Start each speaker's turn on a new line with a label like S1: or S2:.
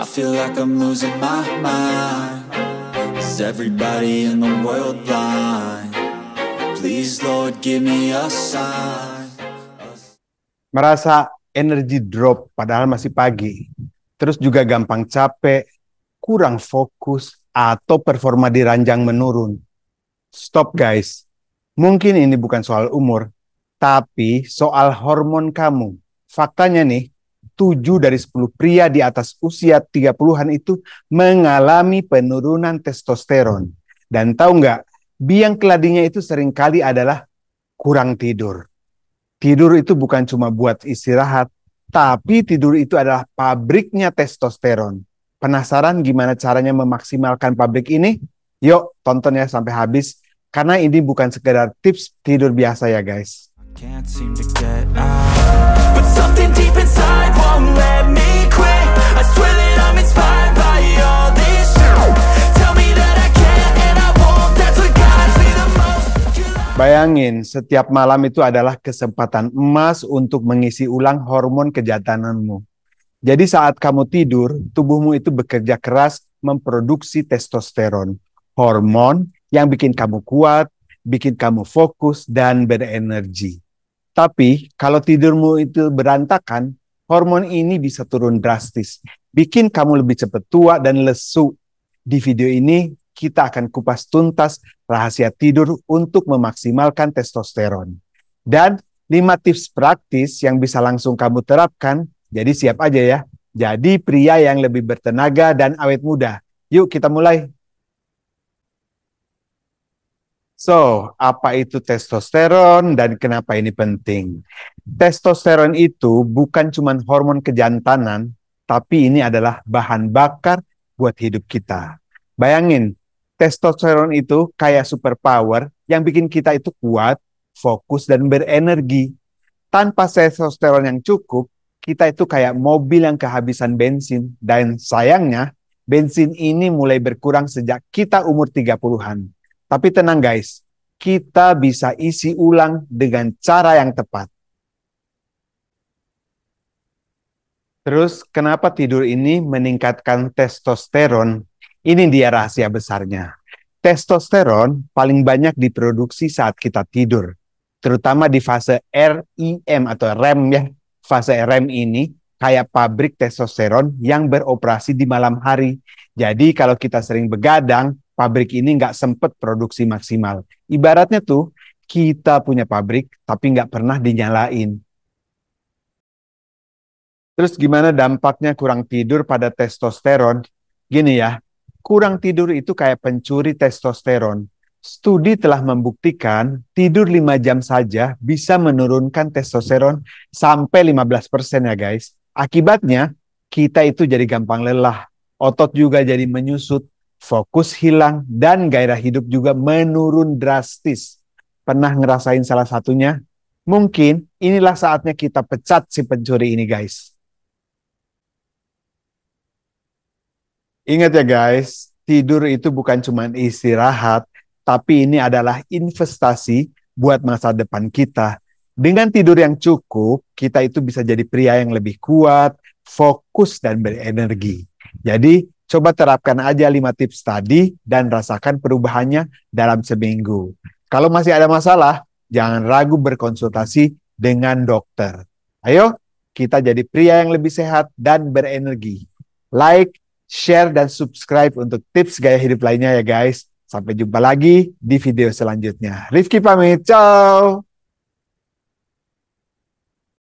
S1: I feel like I'm losing my mind. Is everybody in the world blind? Please Lord give me a sign.
S2: Merasa energi drop padahal masih pagi, terus juga gampang capek, kurang fokus, atau performa di ranjang menurun. Stop guys, mungkin ini bukan soal umur, tapi soal hormon kamu. Faktanya nih, 7 dari 10 pria di atas usia 30-an itu mengalami penurunan testosteron. Dan tahu nggak, biang keladinya itu seringkali adalah kurang tidur. Tidur itu bukan cuma buat istirahat, tapi tidur itu adalah pabriknya testosteron. Penasaran gimana caranya memaksimalkan pabrik ini? Yuk tonton ya sampai habis, karena ini bukan sekedar tips tidur biasa ya guys.
S1: Can't seem to get out, but something deep inside won't let me quit. I swear that I'm inspired by all this shit. Tell me that I can't and I won't. That's what guides me the most.
S2: Bayangin, setiap malam itu adalah kesempatan emas untuk mengisi ulang hormon kejantananmu. Jadi saat kamu tidur, tubuhmu itu bekerja keras memproduksi testosteron, hormon yang bikin kamu kuat, bikin kamu fokus dan berenergi. Tapi kalau tidurmu itu berantakan, hormon ini bisa turun drastis, bikin kamu lebih cepat tua dan lesu. Di video ini kita akan kupas tuntas rahasia tidur untuk memaksimalkan testosteron. Dan 5 tips praktis yang bisa langsung kamu terapkan. Jadi siap aja ya. Jadi pria yang lebih bertenaga dan awet muda. Yuk kita mulai. So, apa itu testosteron dan kenapa ini penting? Testosteron itu bukan cuma hormon kejantanan, tapi ini adalah bahan bakar buat hidup kita. Bayangin, testosteron itu kayak superpower yang bikin kita itu kuat, fokus, dan berenergi. Tanpa testosteron yang cukup, kita itu kayak mobil yang kehabisan bensin. Dan sayangnya, bensin ini mulai berkurang sejak kita umur 30-an. Tapi tenang guys, kita bisa isi ulang dengan cara yang tepat. Terus, kenapa tidur ini meningkatkan testosteron? Ini dia rahasia besarnya. Testosteron paling banyak diproduksi saat kita tidur, terutama di fase REM atau REM ya. Fase REM ini kayak pabrik testosteron yang beroperasi di malam hari. Jadi kalau kita sering begadang, pabrik ini nggak sempat produksi maksimal. Ibaratnya tuh kita punya pabrik tapi nggak pernah dinyalain. Terus gimana dampaknya kurang tidur pada testosteron? Gini ya, kurang tidur itu kayak pencuri testosteron. Studi telah membuktikan tidur 5 jam saja bisa menurunkan testosteron sampai 15% ya guys. Akibatnya kita itu jadi gampang lelah, otot juga jadi menyusut, fokus hilang, dan gairah hidup juga menurun drastis. Pernah ngerasain salah satunya? Mungkin inilah saatnya kita pecat si pencuri ini guys. Ingat ya guys, tidur itu bukan cuma istirahat, tapi ini adalah investasi buat masa depan kita. Dengan tidur yang cukup, kita itu bisa jadi pria yang lebih kuat, fokus, dan berenergi. Jadi, coba terapkan aja 5 tips tadi dan rasakan perubahannya dalam seminggu. Kalau masih ada masalah, jangan ragu berkonsultasi dengan dokter. Ayo, kita jadi pria yang lebih sehat dan berenergi. Like, share, dan subscribe untuk tips gaya hidup lainnya ya guys. Sampai jumpa lagi di video selanjutnya. Rifki pamit, ciao!